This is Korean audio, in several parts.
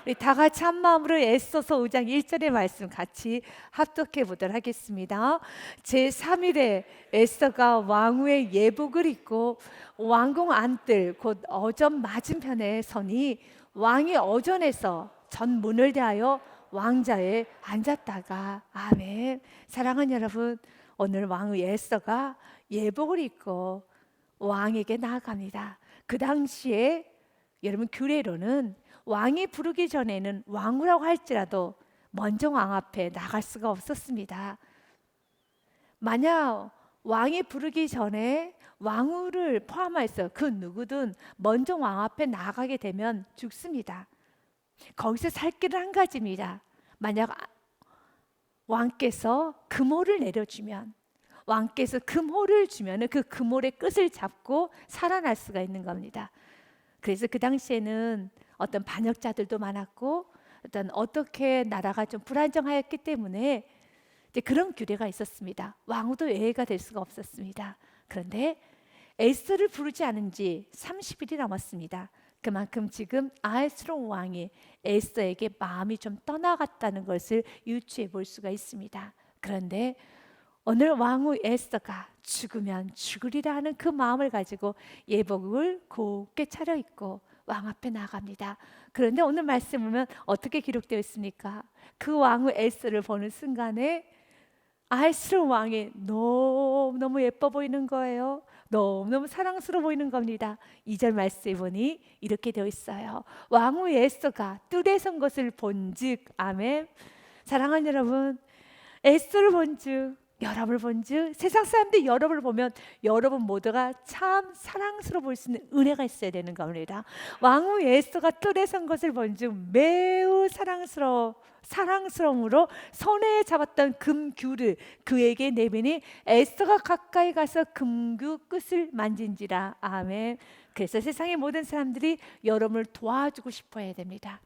우리 다 같이 한 마음으로 에스더서 5장 1절의 말씀 같이 합독해 보도록 하겠습니다. 제3일에 에스더가 왕후의 예복을 입고 왕궁 안뜰 곧 어전 맞은편에 서니 왕이 어전에서 전 문을 대하여 왕자에 앉았다가. 아멘. 사랑하는 여러분, 오늘 왕후 에스더가 예복을 입고 왕에게 나아갑니다. 그 당시에 여러분 규례로는 왕이 부르기 전에는 왕후라고 할지라도 먼저 왕 앞에 나갈 수가 없었습니다. 만약 왕이 부르기 전에 왕후를 포함해서 그 누구든 먼저 왕 앞에 나가게 되면 죽습니다. 거기서 살 길은 한 가지입니다. 만약 왕께서 금호를 내려주면, 왕께서 금호를 주면 그 금호의 끝을 잡고 살아날 수가 있는 겁니다. 그래서 그 당시에는 어떤 반역자들도 많았고 어떻게 나라가 좀 불안정하였기 때문에 이제 그런 규례가 있었습니다. 왕후도 예외가 될 수가 없었습니다. 그런데 에스더를 부르지 않은 지 30일이 넘었습니다. 그만큼 지금 아하스we로스 왕이 에스더에게 마음이 좀 떠나갔다는 것을 유추해 볼 수가 있습니다. 그런데 오늘 왕후 에스더가 죽으면 죽으리라 하는 그 마음을 가지고 예복을 곱게 차려입고 왕 앞에 나갑니다. 그런데 오늘 말씀 보면 어떻게 기록되어 있습니까? 그 왕후 에스더를 보는 순간에 아하스we로스 왕이 너무너무 예뻐 보이는 거예요. 너무너무 사랑스러워 보이는 겁니다. 2절 말씀에 보니 이렇게 되어 있어요. 왕후 에스더가 뜰에 선 것을 본즉. 아멘. 사랑하는 여러분, 에스더를 본즉, 여러분을 본즉, 세상 사람들이 여러분을 보면 여러분 모두가 참 사랑스러워 보일 수 있는 은혜가 있어야 되는 겁니다. 왕후 에스더가 뜰에 선 것을 본즉 매우 사랑스러움으로 손에 잡았던 금규를 그에게 내미니 에스더가 가까이 가서 금규 끝을 만진지라. 아멘. 그래서 세상의 모든 사람들이 여러분을 도와주고 싶어 해야 됩니다.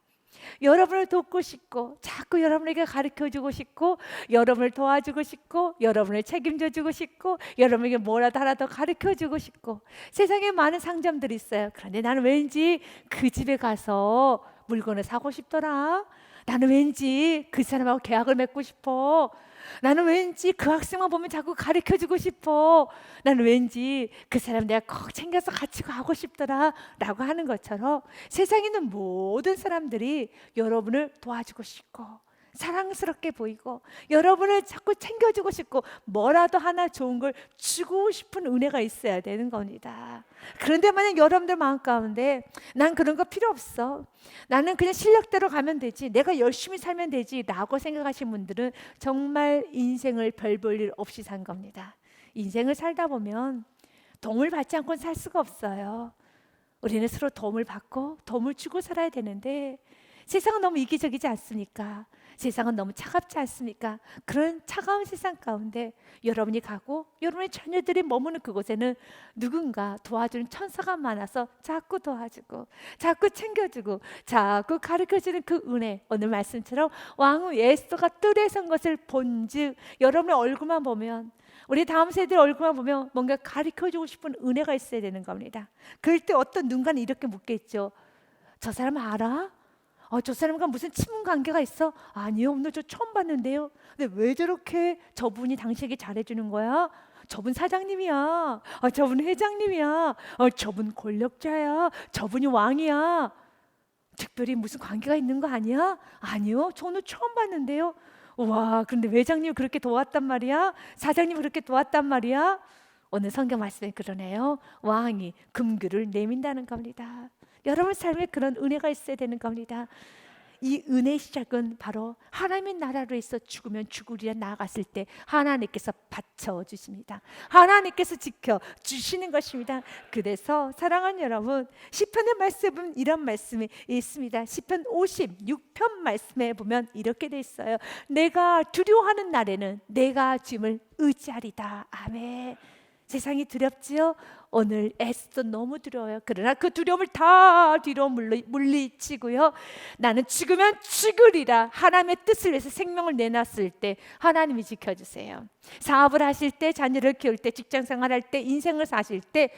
여러분을 돕고 싶고 자꾸 여러분에게 가르쳐주고 싶고 여러분을 도와주고 싶고 여러분을 책임져주고 싶고 여러분에게 뭐라도 하나 더 가르쳐주고 싶고 세상에 많은 상점들이 있어요. 그런데 나는 왠지 그 집에 가서 물건을 사고 싶더라. 나는 왠지 그 사람하고 계약을 맺고 싶어. 나는 왠지 그 학생만 보면 자꾸 가르쳐주고 싶어. 나는 왠지 그 사람 내가 꼭 챙겨서 같이 가고 싶더라 라고 하는 것처럼 세상에 있는 모든 사람들이 여러분을 도와주고 싶고 사랑스럽게 보이고 여러분을 자꾸 챙겨주고 싶고 뭐라도 하나 좋은 걸 주고 싶은 은혜가 있어야 되는 겁니다. 그런데 만약 여러분들 마음 가운데 난 그런 거 필요 없어, 나는 그냥 실력대로 가면 되지, 내가 열심히 살면 되지 라고 생각하신 분들은 정말 인생을 별 볼 일 없이 산 겁니다. 인생을 살다 보면 도움을 받지 않고는 살 수가 없어요. 우리는 서로 도움을 받고 도움을 주고 살아야 되는데 세상은 너무 이기적이지 않습니까? 세상은 너무 차갑지 않습니까? 그런 차가운 세상 가운데 여러분이 가고 여러분의 자녀들이 머무는 그곳에는 누군가 도와주는 천사가 많아서 자꾸 도와주고 자꾸 챙겨주고 자꾸 가르쳐주는 그 은혜, 오늘 말씀처럼 왕후 에스더가 뜰에 선 것을 본즉 여러분의 얼굴만 보면, 우리 다음 세대 얼굴만 보면 뭔가 가르쳐주고 싶은 은혜가 있어야 되는 겁니다. 그럴 때 어떤 누군가는 이렇게 묻겠죠. 저 사람 알아? 저 사람과 무슨 친분 관계가 있어? 아니요, 오늘 저 처음 봤는데요. 근데 왜 저렇게 저분이 당신에게 잘해주는 거야? 저분 사장님이야. 저분 회장님이야. 저분 권력자야. 저분이 왕이야. 특별히 무슨 관계가 있는 거 아니야? 아니요, 저 오늘 처음 봤는데요. 와, 그런데 회장님 그렇게 도왔단 말이야? 사장님 그렇게 도왔단 말이야? 오늘 성경 말씀에 그러네요. 왕이 금규를 내민다는 겁니다. 여러분 삶에 그런 은혜가 있어야 되는 겁니다. 이 은혜의 시작은 바로 하나님의 나라로 해서 죽으면 죽으리라 나아갔을 때 하나님께서 받쳐주십니다. 하나님께서 지켜주시는 것입니다. 그래서 사랑하는 여러분, 시편의 말씀은 이런 말씀이 있습니다. 시편 56편 말씀에 보면 이렇게 돼 있어요. 내가 두려워하는 날에는 내가 주님을 의지하리다. 아멘. 세상이 두렵지요? 오늘 에스더 너무 두려워요. 그러나 그 두려움을 다 뒤로 물리치고요, 나는 죽으면 죽으리라 하나님의 뜻을 위해서 생명을 내놨을 때 하나님이 지켜주세요. 사업을 하실 때, 자녀를 키울 때, 직장생활할 때, 인생을 사실 때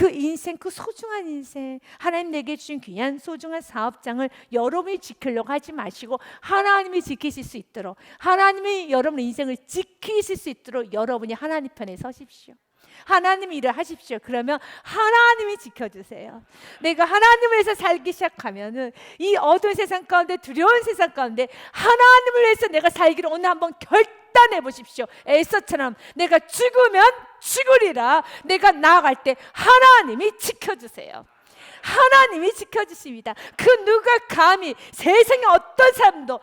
그 인생, 그 소중한 인생, 하나님 내게 주신 귀한 소중한 사업장을 여러분이 지키려고 하지 마시고 하나님이 지키실 수 있도록, 하나님이 여러분의 인생을 지키실 수 있도록 여러분이 하나님 편에 서십시오. 하나님 일을 하십시오. 그러면 하나님이 지켜주세요. 내가 하나님을 위해서 살기 시작하면은 이 어두운 세상 가운데, 두려운 세상 가운데 하나님을 위해서 내가 살기를 오늘 한번 결단해 보십시오. 에서처럼 내가 죽으면 죽으리라. 내가 나아갈 때 하나님이 지켜주세요. 하나님이 지켜주십니다. 그 누가 감히 세상의 어떤 사람도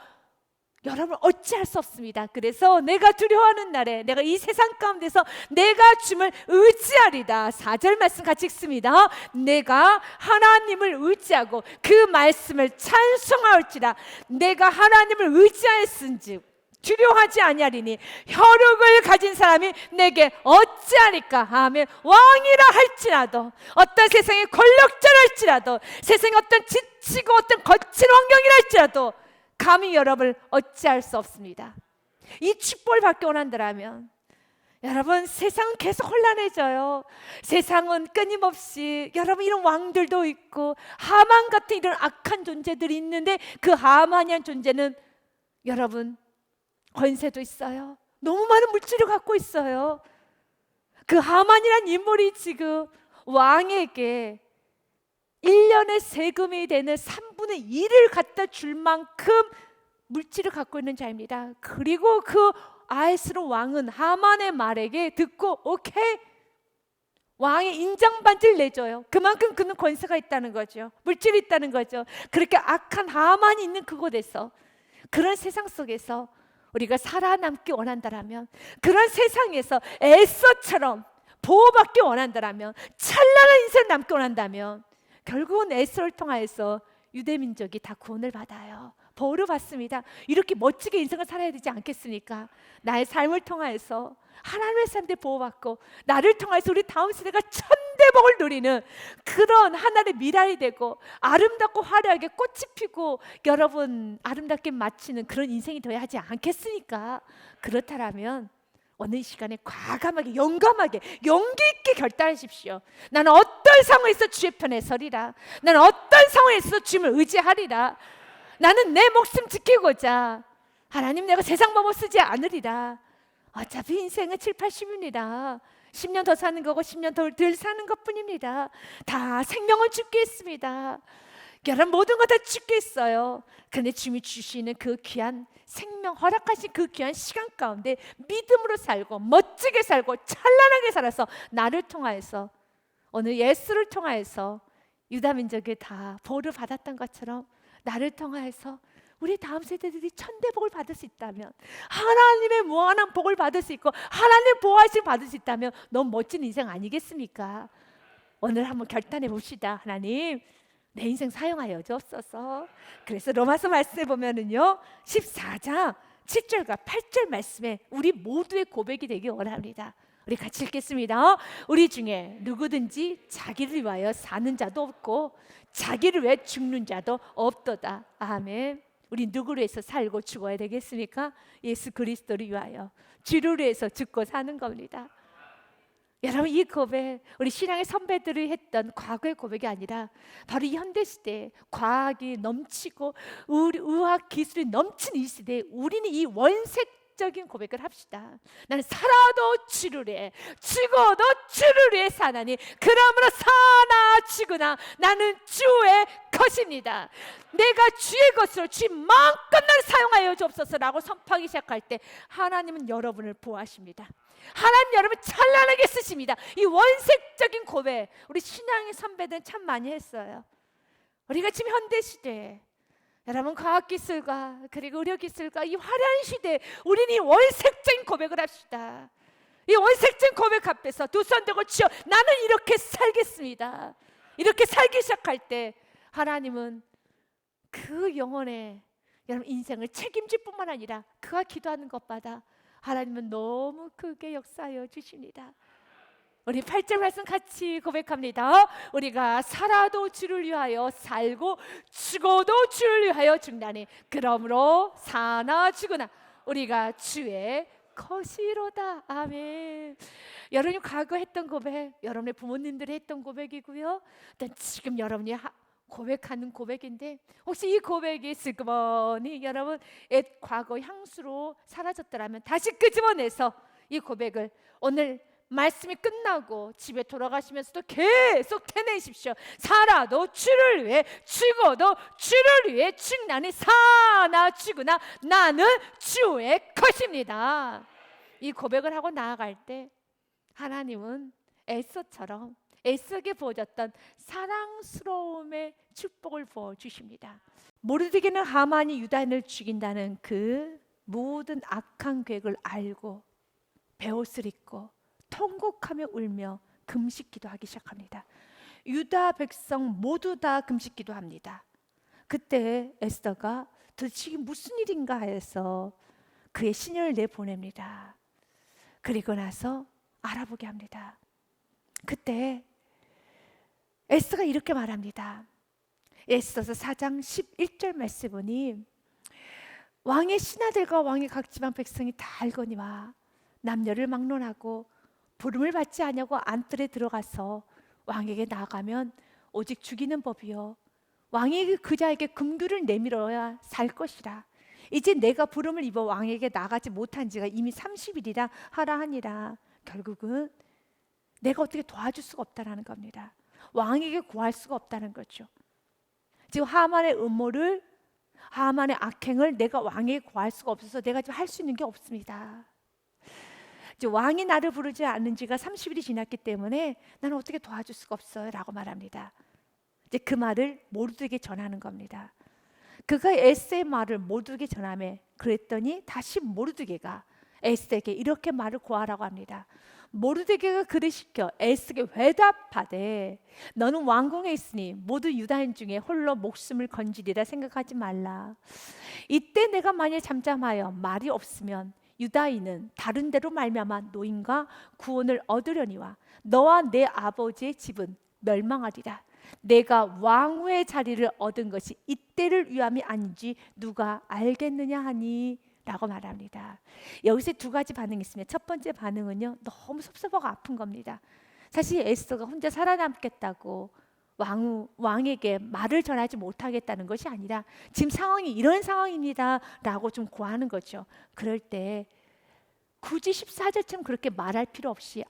여러분 어찌할 수 없습니다. 그래서 내가 두려워하는 날에 내가 이 세상 가운데서 내가 주님을 의지하리다. 4절 말씀 같이 읽습니다. 내가 하나님을 의지하고 그 말씀을 찬송하올지라. 내가 하나님을 의지하였은즉 두려워하지 아니하리니 혈육을 가진 사람이 내게 어찌하리까. 아멘. 왕이라 할지라도, 어떤 세상의 권력자랄지라도, 세상의 어떤 지치고 어떤 거친 환경이라 할지라도 감히 여러분을 어찌할 수 없습니다. 이 축복을 받기 원한다면 여러분, 세상은 계속 혼란해져요. 세상은 끊임없이 여러분 이런 왕들도 있고 하만 같은 이런 악한 존재들이 있는데 그 하만이란 존재는 여러분 권세도 있어요. 너무 많은 물질을 갖고 있어요. 그 하만이란 인물이 지금 왕에게 1년의 세금이 되는 3분의 1을 갖다 줄 만큼 물질을 갖고 있는 자입니다. 그리고 그 아하스로 왕은 하만의 말에게 듣고 오케이, 왕의 인장 반지를 내줘요. 그만큼 그는 권세가 있다는 거죠. 물질이 있다는 거죠. 그렇게 악한 하만이 있는 그곳에서, 그런 세상 속에서 우리가 살아남기 원한다면, 그런 세상에서 에서처럼 보호받기 원한다면, 찬란한 인생을 남기 원한다면 결국은 에스더를 통하여서 유대민족이 다 구원을 받아요. 보호를 받습니다. 이렇게 멋지게 인생을 살아야 되지 않겠습니까? 나의 삶을 통하여서 하나님의 사람들 보호받고 나를 통해서 우리 다음 세대가 천대복을 누리는 그런 하나의 미랄이 되고 아름답고 화려하게 꽃이 피고 여러분 아름답게 마치는 그런 인생이 되어야 하지 않겠습니까? 그렇다면 오늘 이 시간에 과감하게, 용감하게, 용기 있게 결단하십시오. 나는 어떤 상황에서 주의 편에 서리라. 나는 어떤 상황에서 주님을 의지하리라. 나는 내 목숨 지키고자 하나님, 내가 세상 방법 쓰지 않으리라. 어차피 인생은 7, 80입니다. 10년 더 사는 거고 10년 덜 사는 것뿐입니다. 다 생명은 죽게 있습니다. 여러분 모든 거 다 죽게 있어요. 그런데 주님이 주시는 그 귀한 생명, 허락하신 그 귀한 시간 가운데 믿음으로 살고 멋지게 살고 찬란하게 살아서 나를 통하여서, 오늘 예수를 통하여서 유다민족이 다 보호를 받았던 것처럼 나를 통하여서 우리 다음 세대들이 천대복을 받을 수 있다면, 하나님의 무한한 복을 받을 수 있고 하나님의 보호하심 받을 수 있다면 너무 멋진 인생 아니겠습니까? 오늘 한번 결단해 봅시다. 하나님, 내 인생 사용하여 주옵소서. 그래서 로마서 말씀에 보면은요 14장 7절과 8절 말씀에 우리 모두의 고백이 되길 원합니다. 우리 같이 읽겠습니다. 우리 중에 누구든지 자기를 위하여 사는 자도 없고 자기를 위해 죽는 자도 없도다. 아멘. 우리 누구를 위해서 살고 죽어야 되겠습니까? 예수 그리스도를 위하여, 주를 위해서 죽고 사는 겁니다. 여러분, 이 고백 우리 신앙의 선배들이 했던 과거의 고백이 아니라 바로 이 현대시대에 과학이 넘치고 의학 기술이 넘치는 이 시대에 우리는 이 원색적인 고백을 합시다. 나는 살아도 주를 위해, 죽어도 주를 위해 사나니 그러므로 사나 죽으나 나는 주의 것입니다. 내가 주의 것으로 주의 마음껏 나를 사용하여 주옵소서라고 선포하기 시작할 때 하나님은 여러분을 보호하십니다. 하나님 여러분 찬란하게 쓰십니다. 이 원색적인 고백 우리 신앙의 선배들은 참 많이 했어요. 우리가 지금 현대시대에 여러분 과학기술과 그리고 의료기술과 이 화려한 시대에 우리는 이 원색적인 고백을 합시다. 이 원색적인 고백 앞에서 두 손 들고 주여 나는 이렇게 살겠습니다. 이렇게 살기 시작할 때 하나님은 그 영혼의 여러분 인생을 책임질 뿐만 아니라 그가 기도하는 것마다 하나님은 너무 크게 역사하여 주십니다. 우리 8절 말씀 같이 고백합니다. 우리가 살아도 주를 위하여 살고 죽어도 주를 위하여 죽나니 그러므로 사나 죽으나 우리가 주의 것이로다. 아멘. 여러분이 과거 했던 고백, 여러분의 부모님들이 했던 고백이고요. 또 지금 여러분이 고백하는 고백인데, 혹시 이 고백이 슬그머니 여러분 옛 과거 향수로 사라졌더라면 다시 끄집어내서 이 고백을 오늘 말씀이 끝나고 집에 돌아가시면서도 계속 해내십시오. 살아도 주를 위해, 죽어도 주를 위해, 나는 사나 죽으나 나는 주의 것입니다. 이 고백을 하고 나아갈 때 하나님은 에서처럼 에서에게 부어졌던 사랑스러움의 축복을 부어주십니다. 모르드게는 하만이 유다인을 죽인다는 그 모든 악한 계획을 알고 베옷을 입고 통곡하며 울며 금식 기도하기 시작합니다. 유다 백성 모두 다 금식 기도합니다. 그때 에스더가 도대체 이게 무슨 일인가 해서 그의 시녀를 내보냅니다. 그리고 나서 알아보게 합니다. 그때 에스더가 이렇게 말합니다. 에스더서 4장 11절 말씀 보니 왕의 신하들과 왕의 각 지방 백성이 다 알거니와 남녀를 막론하고 부름을 받지 아니하고 안뜰에 들어가서 왕에게 나아가면 오직 죽이는 법이요 왕이 그자에게 금규를 내밀어야 살 것이라. 이제 내가 부름을 입어 왕에게 나가지 못한 지가 이미 30일이라 하라 하니라. 결국은 내가 어떻게 도와줄 수가 없다는 겁니다. 왕에게 구할 수가 없다는 거죠. 지금 하만의 음모를, 하만의 악행을 내가 왕에게 구할 수가 없어서 내가 지금 할 수 있는 게 없습니다. 이제 왕이 나를 부르지 않은 지가 30일이 지났기 때문에 나는 어떻게 도와줄 수가 없어요 라고 말합니다. 이제 그 말을 모르드에게 전하는 겁니다. 그가 에스더의 말을 모르드에게 전하며 그랬더니 다시 모르드게가 에스더에게 이렇게 말을 고하라고 합니다. 모르드게가 그를 시켜 에스더에게 회답하되 너는 왕궁에 있으니 모든 유다인 중에 홀로 목숨을 건지리라 생각하지 말라. 이때 내가 만일 잠잠하여 말이 없으면 유다인은 다른 데로 말미암아 노임과 구원을 얻으려니와 너와 내 아버지의 집은 멸망하리라. 내가 왕후의 자리를 얻은 것이 이때를 위함이 아닌지 누가 알겠느냐 하니 라고 말합니다. 여기서 두 가지 반응이 있습니다. 첫 번째 반응은요, 너무 섭섭하고 아픈 겁니다. 사실 에스더가 혼자 살아남겠다고 왕에게 말을 전하지 못하겠다는 것이 아니라 지금 상황이 이런 상황입니다 라고 좀 고하는 거죠. 그럴 때 굳이 14절처럼 그렇게 말할 필요 없이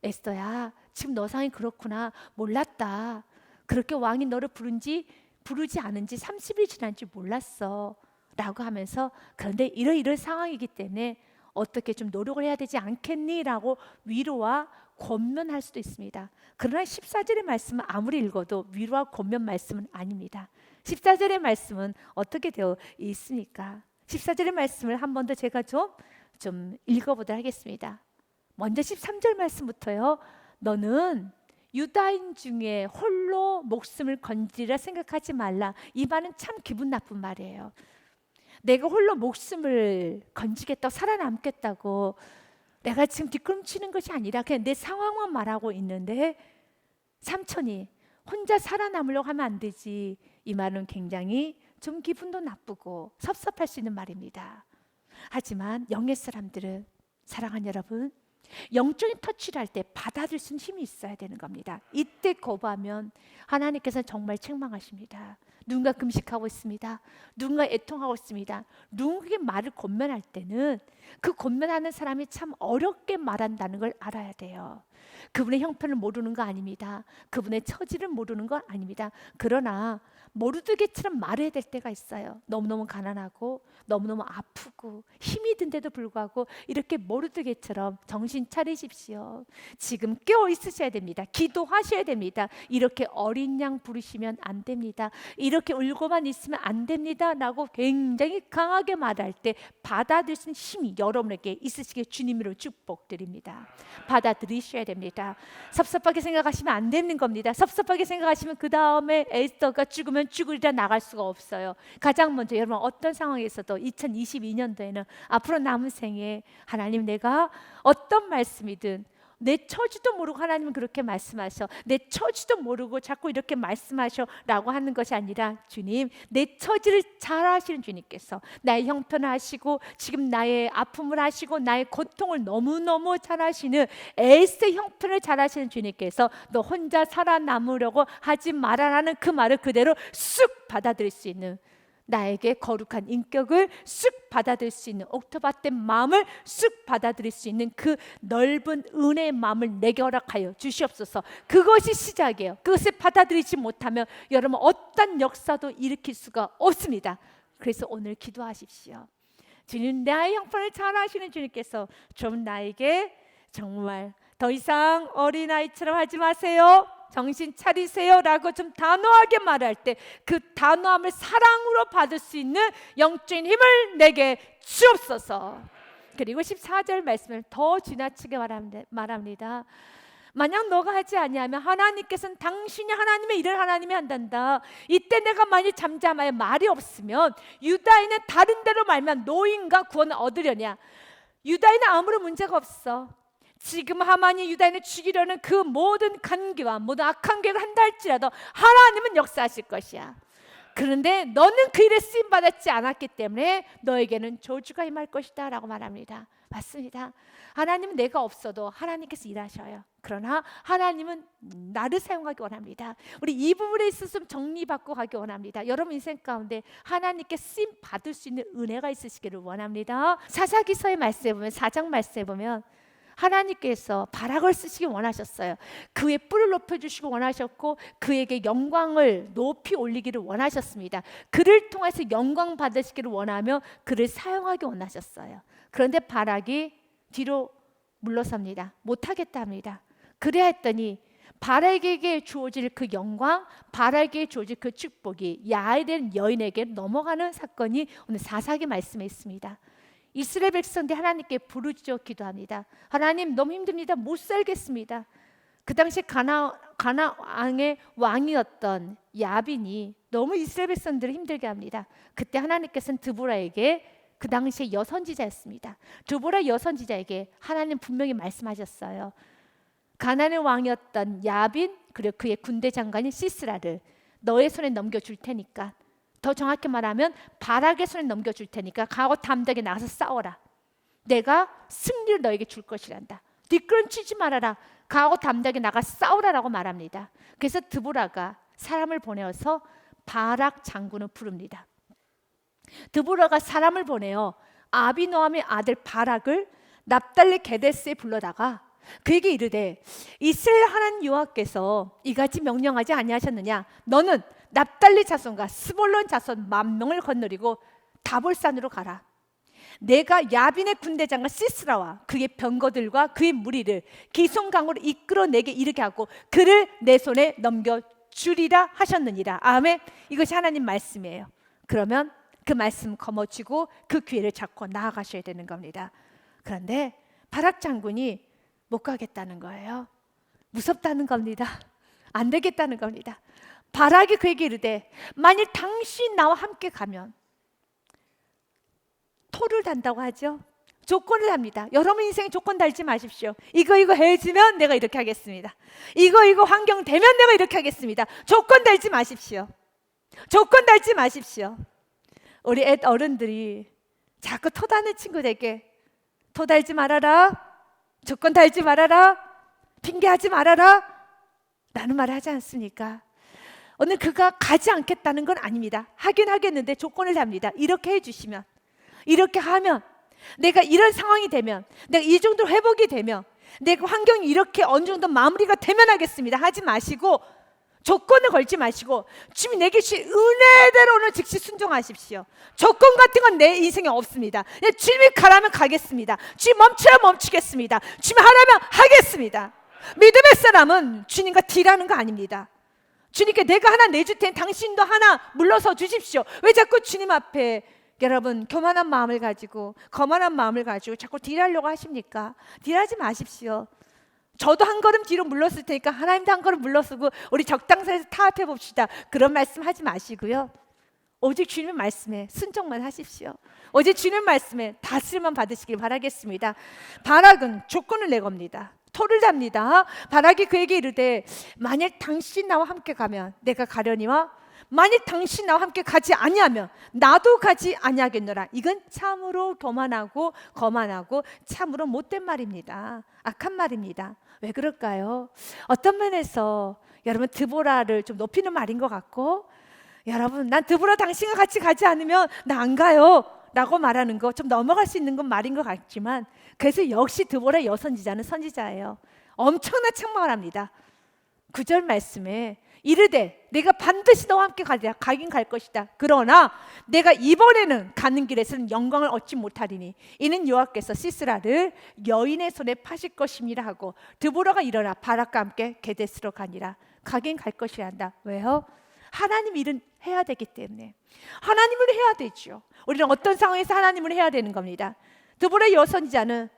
에스더야 지금 너 상황이 그렇구나 몰랐다. 그렇게 왕이 너를 부르지 않은 지 30일 지난 줄 몰랐어 라고 하면서 그런데 이런 상황이기 때문에 어떻게 좀 노력을 해야 되지 않겠니? 라고 위로와 권면할 수도 있습니다. 그러나 14절의 말씀은 아무리 읽어도 위로와 권면 말씀은 아닙니다. 14절의 말씀은 어떻게 되어 있습니까? 14절의 말씀을 한 번 더 제가 좀 읽어보도록 하겠습니다. 먼저 13절 말씀부터요. 너는 유다인 중에 홀로 목숨을 건지리라 생각하지 말라. 이 말은 참 기분 나쁜 말이에요. 내가 홀로 목숨을 건지겠다고 살아남겠다고 내가 지금 뒷걸음치는 것이 아니라 그냥 내 상황만 말하고 있는데 삼촌이 혼자 살아남으려고 하면 안 되지. 이 말은 굉장히 좀 기분도 나쁘고 섭섭할 수 있는 말입니다. 하지만 영의 사람들은 사랑하는 여러분 영적인 터치를 할 때 받아들일 수 있는 힘이 있어야 되는 겁니다. 이때 거부하면 하나님께서 정말 책망하십니다. 누군가 금식하고 있습니다. 누군가 애통하고 있습니다. 누군가에게 말을 권면할 때는 그 권면하는 사람이 참 어렵게 말한다는 걸 알아야 돼요. 그분의 형편을 모르는 거 아닙니다. 그분의 처지를 모르는 거 아닙니다. 그러나 모르드게처럼 말해야 될 때가 있어요. 너무너무 가난하고 너무너무 아프고 힘이 든데도 불구하고 이렇게 모르드게처럼 정신 차리십시오. 지금 깨어 있으셔야 됩니다. 기도하셔야 됩니다. 이렇게 어린 양 부르시면 안 됩니다. 이렇게 울고만 있으면 안 됩니다 라고 굉장히 강하게 말할 때 받아들일 수 있는 힘이 여러분에게 있으시길 주님으로 축복드립니다. 받아들이셔야 됩니다. 섭섭하게 생각하시면 안 되는 겁니다. 섭섭하게 생각하시면 그 다음에 에스더가 죽으면 죽으리라 나갈 수가 없어요. 가장 먼저 여러분 어떤 상황에서도 2022년도에는 앞으로 남은 생에 하나님 내가 어떤 말씀이든 내 처지도 모르고 하나님은 그렇게 말씀하셔. 내 처지도 모르고 자꾸 이렇게 말씀하셔라고 하는 것이 아니라, 주님, 내 처지를 잘 아시는 주님께서 나의 형편을 아시고 지금 나의 아픔을 아시고 나의 고통을 너무너무 잘 아시는, 에스의 형편을 잘 아시는 주님께서 너 혼자 살아남으려고 하지 말아라는 그 말을 그대로 쑥 받아들일 수 있는, 나에게 거룩한 인격을 쑥 받아들일 수 있는, 옥토밭된 마음을 쑥 받아들일 수 있는 그 넓은 은혜의 마음을 내게 허락하여 주시옵소서. 그것이 시작이에요. 그것을 받아들이지 못하면 여러분 어떤 역사도 일으킬 수가 없습니다. 그래서 오늘 기도하십시오. 주님, 나의 형편을 잘 아시는 주님께서 좀 나에게 정말 더 이상 어린아이처럼 하지 마세요, 정신 차리세요 라고 좀 단호하게 말할 때 그 단호함을 사랑으로 받을 수 있는 영적인 힘을 내게 주옵소서. 그리고 14절 말씀을 더 지나치게 말합니다. 만약 너가 하지 아니하면 하나님께서는 당신이 하나님의 일을 하나님이 한단다. 이때 내가 만일 잠잠하여 말이 없으면 유다인은 다른 데로 말면 노인과 구원을 얻으려냐. 유다인은 아무런 문제가 없어. 지금 하만이 유다인을 죽이려는 그 모든 간계와 모든 악한 계획을 한다 할지라도 하나님은 역사하실 것이야. 그런데 너는 그 일에 쓰임받았지 않았기 때문에 너에게는 저주가 임할 것이다 라고 말합니다. 맞습니다. 하나님은 내가 없어도 하나님께서 일하셔요. 그러나 하나님은 나를 사용하기 원합니다. 우리 이 부분에 있어서 좀 정리받고 가기 원합니다. 여러분 인생 가운데 하나님께 쓰임 받을 수 있는 은혜가 있으시기를 원합니다. 사사기서의 말씀에 보면, 4장 말씀에 보면 하나님께서 바락을 쓰시기 원하셨어요. 그의 뿔을 높여주시기 원하셨고 그에게 영광을 높이 올리기를 원하셨습니다. 그를 통해서 영광 받으시기를 원하며 그를 사용하기 원하셨어요. 그런데 바락이 뒤로 물러섭니다. 못하겠다 합니다. 그래야 했더니 바락에게 주어질 그 영광, 바락에게 주어질 그 축복이 야엘된 여인에게 넘어가는 사건이 오늘 사사기 말씀에 있습니다. 이스라엘 백성들이 하나님께 부르짖어 기도합니다. 하나님, 너무 힘듭니다. 못 살겠습니다. 그 당시 가나안의 왕이었던 야빈이 너무 이스라엘 백성들을 힘들게 합니다. 그때 하나님께서는 드보라에게, 그 당시에 여선지자였습니다. 드보라 여선지자에게 하나님 분명히 말씀하셨어요. 가나안의 왕이었던 야빈 그리고 그의 군대 장관인 시스라를 너의 손에 넘겨줄 테니까, 더 정확히 말하면 바락의 손에 넘겨줄 테니까 가고 담대하게 나가서 싸워라. 내가 승리를 너에게 줄 것이란다. 뒷걸음치지 말아라. 가고 담대하게 나가 싸우라라고 말합니다. 그래서 드보라가 사람을 보내어서 바락 장군을 부릅니다. 드보라가 사람을 보내어 아비노함의 아들 바락을 납달리 게데스에 불러다가 그에게 이르되, 이스라엘 하나님 여호와께서 이같이 명령하지 아니하셨느냐. 너는 납달리 자손과 스볼론 자손 10,000명을 거느리고 다볼산으로 가라. 내가 야빈의 군대장과 시스라와 그의 병거들과 그의 무리를 기송강으로 이끌어 내게 이르게 하고 그를 내 손에 넘겨주리라 하셨느니라. 아멘. 이것이 하나님 말씀이에요. 그러면 그 말씀 거머쥐고 그 기회를 잡고 나아가셔야 되는 겁니다. 그런데 바락 장군이 못 가겠다는 거예요. 무섭다는 겁니다. 안 되겠다는 겁니다. 바락이 그에게 이르되, 만일 당신 나와 함께 가면, 토를 단다고 하죠. 조건을 합니다. 여러분 인생에 조건 달지 마십시오. 이거 해주면 내가 이렇게 하겠습니다. 이거 환경 되면 내가 이렇게 하겠습니다. 조건 달지 마십시오. 조건 달지 마십시오. 우리 어른들이 자꾸 토다는 친구들에게 토 달지 말아라, 조건 달지 말아라, 핑계하지 말아라 라는 말을 하지 않습니까? 오늘 그가 가지 않겠다는 건 아닙니다. 하긴 하겠는데 조건을 합니다. 이렇게 해주시면, 이렇게 하면, 내가 이런 상황이 되면, 내가 이 정도 회복이 되면, 내가 환경이 이렇게 어느 정도 마무리가 되면 하겠습니다. 하지 마시고, 조건을 걸지 마시고, 주님이 내게 주신 은혜대로 오늘 즉시 순종하십시오. 조건 같은 건 내 인생에 없습니다. 주님이 가라면 가겠습니다. 주님 멈추라 멈추겠습니다. 주님 하라면 하겠습니다. 믿음의 사람은 주님과 딜하는 거 아닙니다. 주님께 내가 하나 내줄 테니 당신도 하나 물러서 주십시오. 왜 자꾸 주님 앞에 여러분 교만한 마음을 가지고, 거만한 마음을 가지고 자꾸 딜하려고 하십니까? 딜하지 마십시오. 저도 한 걸음 뒤로 물렀을 테니까 하나님도 한 걸음 물러서고 우리 적당선에서 타협해 봅시다. 그런 말씀 하지 마시고요. 오직 주님의 말씀에 순종만 하십시오. 오직 주님의 말씀에 다스림만 받으시길 바라겠습니다. 바락은 조건을 내겁니다. 토를 잡니다. 바락이 그에게 이르되 만일 당신 나와 함께 가면 내가 가려니와 만일 당신 나와 함께 가지 아니하면 나도 가지 아니하겠노라. 이건 참으로 교만하고 거만하고 참으로 못된 말입니다. 악한 말입니다. 왜 그럴까요? 어떤 면에서 여러분 드보라를 좀 높이는 말인 것 같고, 여러분 난 드보라 당신과 같이 가지 않으면 나 안 가요 라고 말하는 거 좀 넘어갈 수 있는 건 말인 것 같지만, 그래서 역시 드보라 여선지자는 선지자예요. 엄청난 책망을 합니다. 9절 말씀에 이르되 내가 반드시 너와 함께 가긴 갈 것이다. 그러나 내가 이번에는 가는 길에서는 영광을 얻지 못하리니 이는 여호와께서 시스라를 여인의 손에 파실 것임이라 하고, 드보라가 일어나 바락과 함께 게데스로 가니라. 가긴 갈 것이란다. 왜요? 하나님 일은 해야 되기 때문에. 하나님을 해야 되죠. 우리는 어떤 상황에서 하나님을 해야 되는 겁니다. 드보라 여선지자는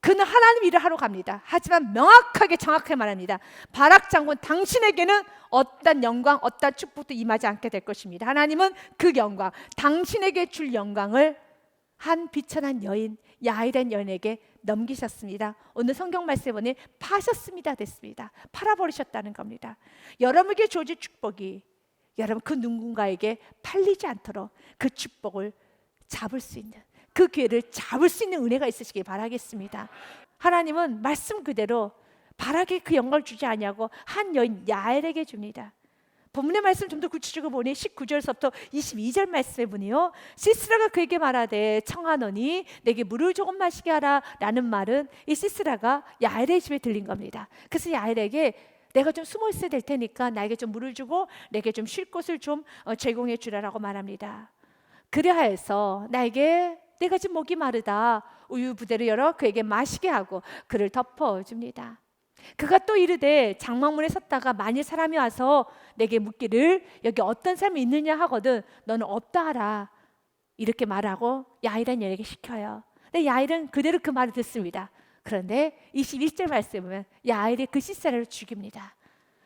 그는 하나님 일을 하러 갑니다. 하지만 명확하게 정확하게 말합니다. 바락 장군 당신에게는 어떤 영광, 어떤 축복도 임하지 않게 될 것입니다. 하나님은 그 영광, 당신에게 줄 영광을 한 비천한 여인, 야일된 여인에게 넘기셨습니다. 오늘 성경 말씀에 보니 파셨습니다 됐습니다. 팔아버리셨다는 겁니다. 여러분에게 주어진 축복이 여러분 그 누군가에게 팔리지 않도록 그 축복을 잡을 수 있는, 그 기회를 잡을 수 있는 은혜가 있으시길 바라겠습니다. 하나님은 말씀 그대로 바락에 그 영광을 주지 아니하고 한 여인 야엘에게 줍니다. 본문의 말씀 좀 더 구체적으로 보니 19절서부터 22절 말씀에 보니요, 시스라가 그에게 말하되 청하노니 내게 물을 조금 마시게 하라 라는 말은 이 시스라가 야엘의 집에 들린 겁니다. 그래서 야엘에게 내가 좀 숨어 있어야 될 테니까 나에게 좀 물을 주고 내게 좀 쉴 곳을 좀 제공해 주라라고 말합니다. 그리하여서 나에게 내가 지금 목이 마르다 우유 부대를 열어 그에게 마시게 하고 그를 덮어줍니다. 그가 또 이르되 장막문에 섰다가 만일 사람이 와서 내게 묻기를 여기 어떤 사람이 있느냐 하거든 너는 없다 하라 이렇게 말하고 야일은 여에게 시켜요. 근데 야일은 그대로 그 말을 듣습니다. 그런데 21절 말씀에 보면 야일이 그 시스라를 죽입니다.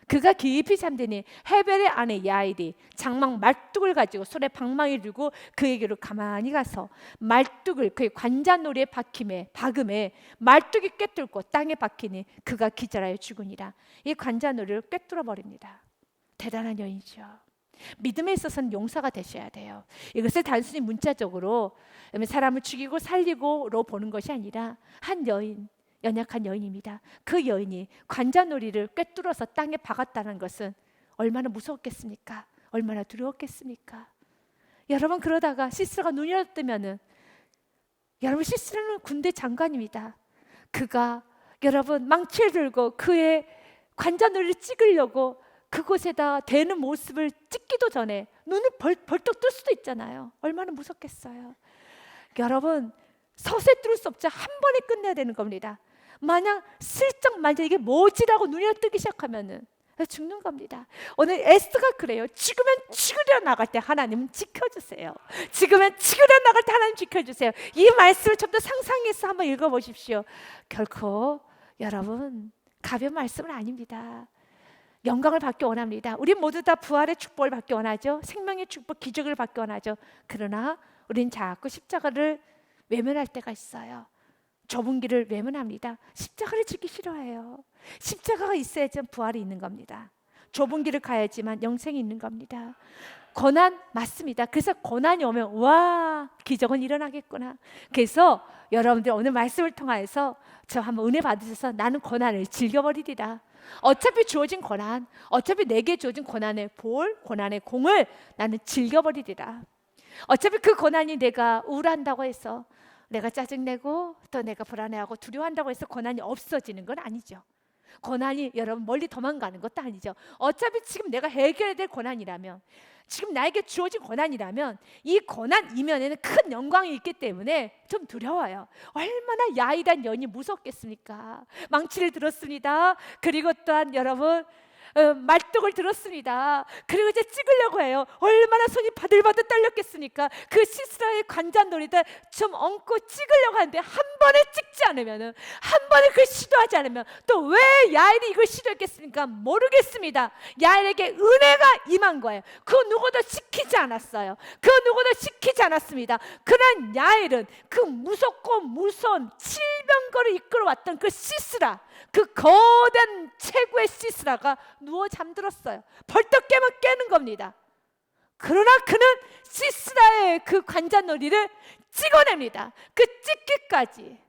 그가 깊이 잠드니 헤벨의 아내 야일이 장막 말뚝을 가지고 손에 방망이를 들고 그에게로 가만히 가서 말뚝을 그의 관자놀이에 박음에 말뚝이 꿰뚫고 땅에 박히니 그가 기절하여 죽으니라. 이 관자놀이를 꿰뚫어 버립니다. 대단한 여인이죠. 믿음에 있어서는 용사가 되셔야 돼요. 이것을 단순히 문자적으로 사람을 죽이고 살리고로 보는 것이 아니라 한 여인, 연약한 여인입니다. 그 여인이 관자놀이를 꿰뚫어서 땅에 박았다는 것은 얼마나 무서웠겠습니까? 얼마나 두려웠겠습니까? 여러분 그러다가 시스라가 눈이 뜨면은, 여러분 시스라는 군대 장관입니다. 그가 여러분 망치를 들고 그의 관자놀이를 찍으려고 그곳에다 대는 모습을 찍기도 전에 눈을 벌떡 뜰 수도 있잖아요. 얼마나 무섭겠어요. 여러분 서세 뚫을 수 없죠. 한 번에 끝내야 되는 겁니다. 만약 슬쩍 만약 이게 뭐지라고 눈이 뜨기 시작하면은 죽는 겁니다. 오늘 에스더가 그래요. 죽으면 죽으려 나갈 때 하나님 지켜주세요. 죽으면 죽으려 나갈 때 하나님 지켜주세요. 이 말씀을 좀 더 상상해서 한번 읽어보십시오. 결코 여러분 가벼운 말씀은 아닙니다. 영광을 받기 원합니다. 우리 모두 다 부활의 축복을 받기 원하죠. 생명의 축복, 기적을 받기 원하죠. 그러나 우린 자꾸 십자가를 외면할 때가 있어요. 좁은 길을 외면합니다. 십자가를 지기 싫어해요. 십자가가 있어야지 부활이 있는 겁니다. 좁은 길을 가야지만 영생이 있는 겁니다. 고난 맞습니다. 그래서 고난이 오면 와 기적은 일어나겠구나. 그래서 여러분들 오늘 말씀을 통해서 저 한번 은혜 받으셔서 나는 고난을 즐겨버리리라. 어차피 주어진 고난, 어차피 내게 주어진 고난의 볼, 고난의 공을 나는 즐겨버리리라. 어차피 그 고난이 내가 우울한다고 해서, 내가 짜증내고 또 내가 불안해하고 두려워한다고 해서 고난이 없어지는 건 아니죠. 고난이 여러분 멀리 도망가는 것도 아니죠. 어차피 지금 내가 해결해야 될 고난이라면, 지금 나에게 주어진 고난이라면 이 고난 이면에는 큰 영광이 있기 때문에 좀 두려워요. 얼마나 야일한 여인이 무섭겠습니까? 망치를 들었습니다. 그리고 또한 여러분 말뚝을 들었습니다. 그리고 이제 찍으려고 해요. 얼마나 손이 바들바들 떨렸겠습니까? 그 시스라의 관자놀이를 좀 얹고 찍으려고 하는데 한 번에 찍지 않으면은, 한 번에 그걸 시도하지 않으면 또 왜 야엘이 이걸 시도했겠습니까? 모르겠습니다. 야엘에게 은혜가 임한 거예요. 그 누구도 시키지 않았어요. 그 누구도 시키지 않았습니다. 그런 야엘은 그 무섭고 무서운 칠병거를 이끌어왔던 그 시스라, 그 거대한 최고의 시스라가 누워 잠들었어요. 벌떡 깨면 깨는 겁니다. 그러나 그는 시스라의 그 관자놀이를 찍어냅니다. 그 찍기까지,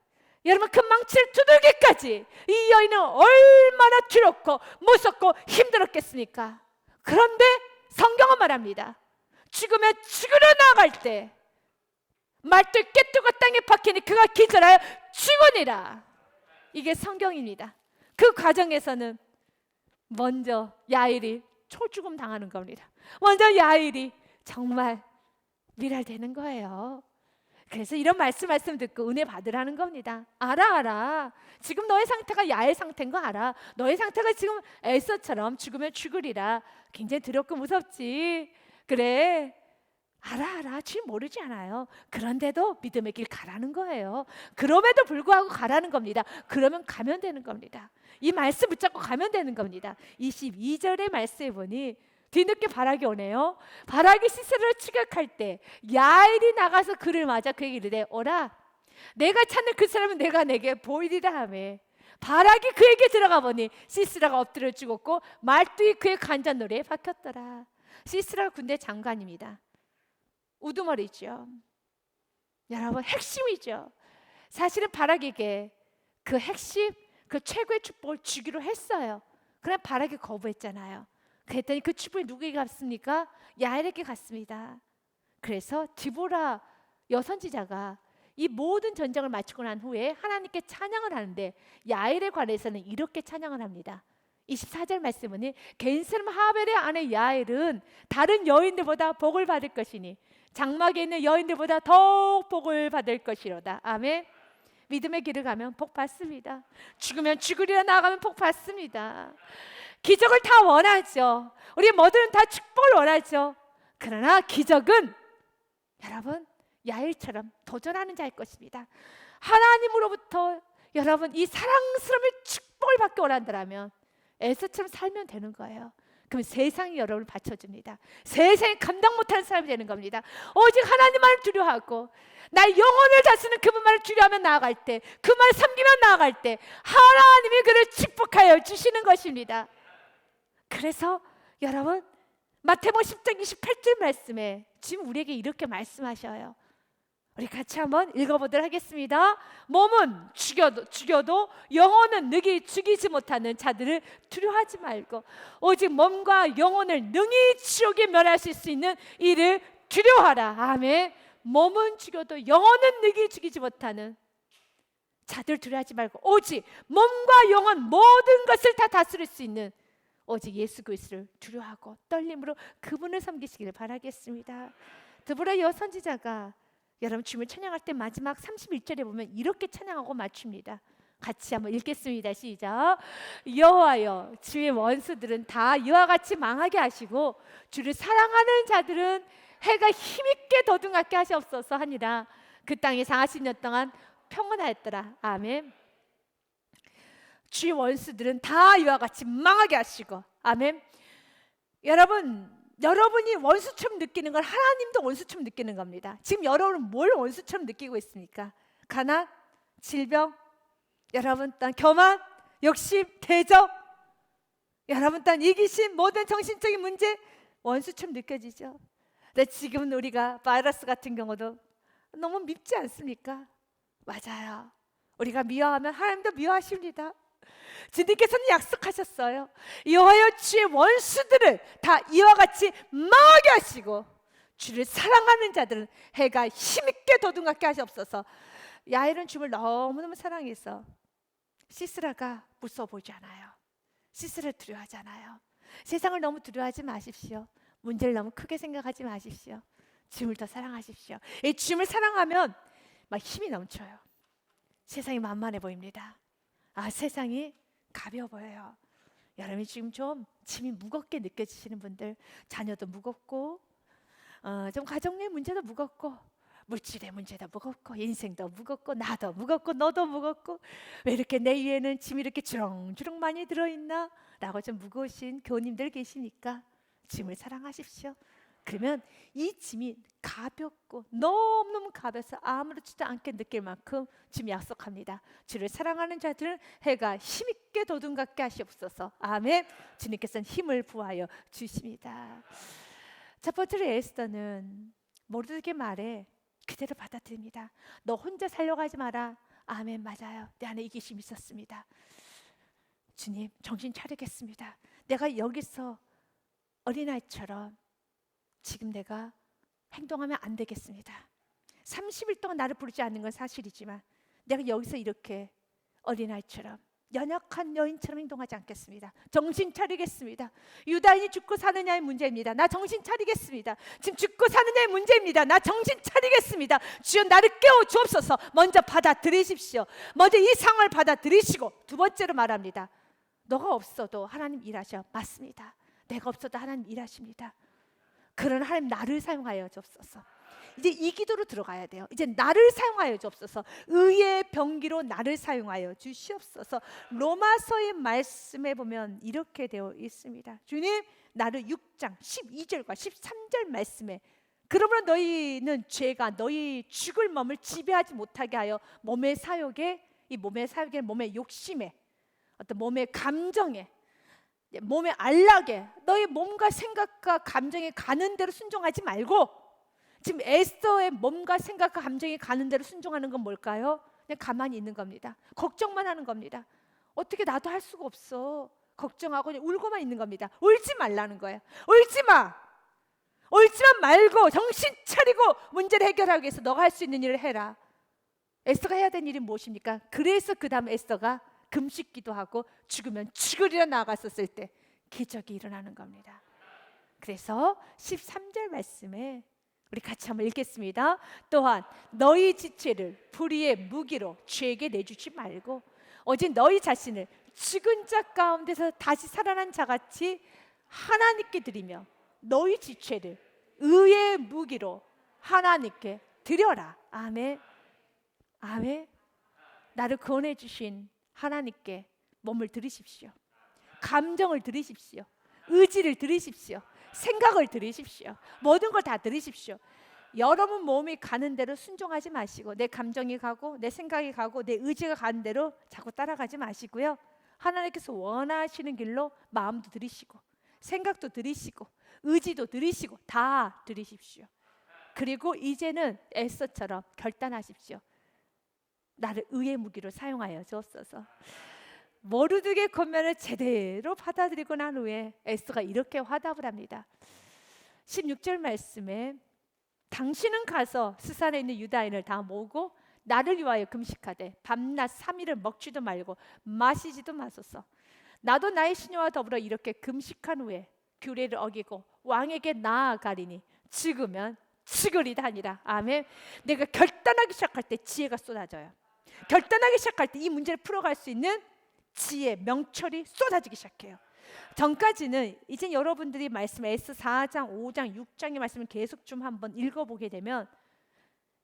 여러분 그 망치를 두들기까지 이 여인은 얼마나 두렵고 무섭고 힘들었겠습니까? 그런데 성경은 말합니다. 죽으면 죽으러 나아갈 때 말뚝 깨뜨고 땅에 박히니 그가 기절하여 죽으니라. 이게 성경입니다. 그 과정에서는 먼저 야일이 초죽음 당하는 겁니다. 먼저 야일이 정말 미랄되는 거예요. 그래서 이런 말씀 듣고 은혜 받으라는 겁니다. 알아. 지금 너의 상태가 야일 상태인 거 알아. 너의 상태가 지금 에서처럼 죽으면 죽으리라. 굉장히 두렵고 무섭지. 그래, 알아. 지금 모르지 않아요. 그런데도 믿음의 길 가라는 거예요. 그럼에도 불구하고 가라는 겁니다. 그러면 가면 되는 겁니다. 이 말씀 붙잡고 가면 되는 겁니다. 22절의 말씀에 보니 뒤늦게 바락이 오네요. 바락이 시스라를 추격할 때 야일이 나가서 그를 맞아 그에게 이르되 오라, 내가 찾는 그 사람은 내가 내게 보이리라 하매 바락이 그에게 들어가 보니 시스라가 엎드려 죽었고 말뚝이 그의 관자놀이에 박혔더라. 시스라가 군대 장관입니다. 우두머리죠. 여러분 핵심이죠. 사실은 바락에게 그 핵심, 그 최고의 축복을 주기로 했어요. 그러나 바락이 거부했잖아요. 그랬더니 그 축복이 누구에게 갔습니까? 야엘에게 갔습니다. 그래서 디보라 여선지자가 이 모든 전쟁을 마치고 난 후에 하나님께 찬양을 하는데 야엘에 관해서는 이렇게 찬양을 합니다. 24절 말씀은 겐스름 하벨의 아내 야엘은 다른 여인들보다 복을 받을 것이니 장막에 있는 여인들보다 더욱 복을 받을 것이로다. 아멘. 믿음의 길을 가면 복 받습니다. 죽으면 죽으리라 나아가면 복 받습니다. 기적을 다 원하죠. 우리 모두는 다 축복을 원하죠. 그러나 기적은 여러분 야일처럼 도전하는 자일 것입니다. 하나님으로부터 여러분 이 사랑스러운 축복을 받기 원한다면 에서처럼 살면 되는 거예요. 그럼 세상이 여러분을 받쳐줍니다. 세상이 감당 못하는 사람이 되는 겁니다. 오직 하나님만을 두려워하고 나의 영혼을 다스리는 그분만을 두려워하며 나아갈 때, 그분만을 섬기며 나아갈 때 하나님이 그를 축복하여 주시는 것입니다. 그래서 여러분 마태복음 10장 28절 말씀에 지금 우리에게 이렇게 말씀하셔요. 우리 같이 한번 읽어보도록 하겠습니다. 몸은 죽여도 영혼은 능히 죽이지 못하는 자들을 두려워하지 말고 오직 몸과 영혼을 능히 지옥에 멸하실 수 있는 이를 두려워하라. 아멘. 몸은 죽여도 영혼은 능히 죽이지 못하는 자들 두려워하지 말고 오직 몸과 영혼 모든 것을 다 다스릴 수 있는 오직 예수 그리스도를 두려워하고 떨림으로 그분을 섬기시기를 바라겠습니다. 드보라 여선지자가 여러분 주님을 찬양할 때 마지막 31절에 보면 이렇게 찬양하고 맞춥니다. 같이 한번 읽겠습니다. 시작. 여호와여, 주의 원수들은 다 이와 같이 망하게 하시고 주를 사랑하는 자들은 해가 힘있게 더듬게 하시옵소서 하니라. 그 땅이 40년 동안 평온하였더라. 아멘. 주의 원수들은 다 이와 같이 망하게 하시고, 아멘. 여러분이 원수처럼 느끼는 걸 하나님도 원수처럼 느끼는 겁니다. 지금 여러분은 뭘 원수처럼 느끼고 있습니까? 가난, 질병, 여러분 딴 교만, 욕심, 대적, 여러분 딴 이기심, 모든 정신적인 문제 원수처럼 느껴지죠. 근데 지금 우리가 바이러스 같은 경우도 너무 밉지 않습니까? 맞아요. 우리가 미워하면 하나님도 미워하십니다. 주님께서는 약속하셨어요. 여호와여, 주의 원수들을 다 이와 같이 망하게 하시고 주를 사랑하는 자들은 해가 힘있게 도둑하게 하시옵소서. 야엘은 주를 너무너무 사랑해서 시스라가 무서워 보이지 않아요. 시스라를 두려워하지 않아요. 세상을 너무 두려워하지 마십시오. 문제를 너무 크게 생각하지 마십시오. 주님을 더 사랑하십시오. 이 주님을 사랑하면 막 힘이 넘쳐요. 세상이 만만해 보입니다. 세상이 가벼워 보여요. 여러분이 지금 좀 짐이 무겁게 느껴지시는 분들, 자녀도 무겁고 좀 가정의 문제도 무겁고 물질의 문제도 무겁고 인생도 무겁고 나도 무겁고 너도 무겁고 왜 이렇게 내 위에는 짐이 이렇게 주렁주렁 많이 들어있나? 라고 좀 무거우신 교우님들 계시니까 짐을 사랑하십시오. 그러면 이 짐이 가볍고 너무너무 가벼워서 아무렇지도 않게 느낄 만큼 짐 약속합니다. 주를 사랑하는 자들은 해가 힘있게 도둑같게 하시옵소서. 아멘. 주님께서는 힘을 부하여 주십니다. 첫 번째로 에스더는 모르드게 말에 그대로 받아들입니다. 너 혼자 살려가지 마라. 아멘. 맞아요. 내 안에 이기심이 있었습니다. 주님, 정신 차리겠습니다. 내가 여기서 어린아이처럼 지금 내가 행동하면 안 되겠습니다. 30일 동안 나를 부르지 않는 건 사실이지만 내가 여기서 이렇게 어린아이처럼 연약한 여인처럼 행동하지 않겠습니다. 정신 차리겠습니다. 유다인이 죽고 사느냐의 문제입니다. 나 정신 차리겠습니다. 지금 죽고 사느냐의 문제입니다. 나 정신 차리겠습니다. 주여 나를 깨워 주옵소서. 먼저 받아들이십시오. 먼저 이 상황을 받아들이시고 두 번째로 말합니다. 너가 없어도 하나님 일하셔. 맞습니다. 내가 없어도 하나님 일하십니다. 그러나 하나님 나를 사용하여 주옵소서. 이제 이 기도로 들어가야 돼요. 이제 나를 사용하여 주옵소서. 의의 병기로 나를 사용하여 주시옵소서. 로마서의 말씀에 보면 이렇게 되어 있습니다. 주님, 나를 6장 12절과 13절 말씀에 그러므로 너희는 죄가 너희 죽을 몸을 지배하지 못하게 하여 몸의 사욕에, 이 몸의 사욕에 몸의 욕심에, 어떤 몸의 감정에, 몸의 안락에, 너의 몸과 생각과 감정이 가는 대로 순종하지 말고, 지금 에스더의 몸과 생각과 감정이 가는 대로 순종하는 건 뭘까요? 그냥 가만히 있는 겁니다. 걱정만 하는 겁니다. 어떻게 나도 할 수가 없어. 걱정하고 그냥 울고만 있는 겁니다. 울지 말라는 거예요. 울지 마. 울지만 말고 정신 차리고 문제를 해결하기 위해서 너가 할 수 있는 일을 해라. 에스더가 해야 되는 일이 무엇입니까? 그래서 그 다음 에스더가 금식 기도하고 죽으면 죽으리라 나아갔었을 때 기적이 일어나는 겁니다. 그래서 13절 말씀에 우리 같이 한번 읽겠습니다. 또한 너희 지체를 불의의 무기로 죄에게 내주지 말고 오직 너희 자신을 죽은 자 가운데서 다시 살아난 자같이 하나님께 드리며 너희 지체를 의의 무기로 하나님께 드려라. 아멘. 아멘. 나를 구원해 주신 하나님께 몸을 드리십시오. 감정을 드리십시오. 의지를 드리십시오. 생각을 드리십시오. 모든 걸 다 드리십시오. 여러분 몸이 가는 대로 순종하지 마시고 내 감정이 가고 내 생각이 가고 내 의지가 가는 대로 자꾸 따라가지 마시고요. 하나님께서 원하시는 길로 마음도 드리시고 생각도 드리시고 의지도 드리시고 다 드리십시오. 그리고 이제는 에스더처럼 결단하십시오. 나를 의의 무기로 사용하여 주옵소서. 모르드게 권면을 제대로 받아들이고 난 후에 에스더가 이렇게 화답을 합니다. 16절 말씀에 당신은 가서 스산에 있는 유다인을 다 모으고 나를 위하여 금식하되 밤낮 3일을 먹지도 말고 마시지도 마소서. 나도 나의 시녀와 더불어 이렇게 금식한 후에 규례를 어기고 왕에게 나아가리니 죽으면 죽으리다 하니라. 아멘. 내가 결단하기 시작할 때 지혜가 쏟아져요. 결단하기 시작할 때 이 문제를 풀어갈 수 있는 지혜, 명철이 쏟아지기 시작해요. 전까지는 이제 여러분들이 말씀 에스더 4장, 5장, 6장의 말씀을 계속 좀 한번 읽어보게 되면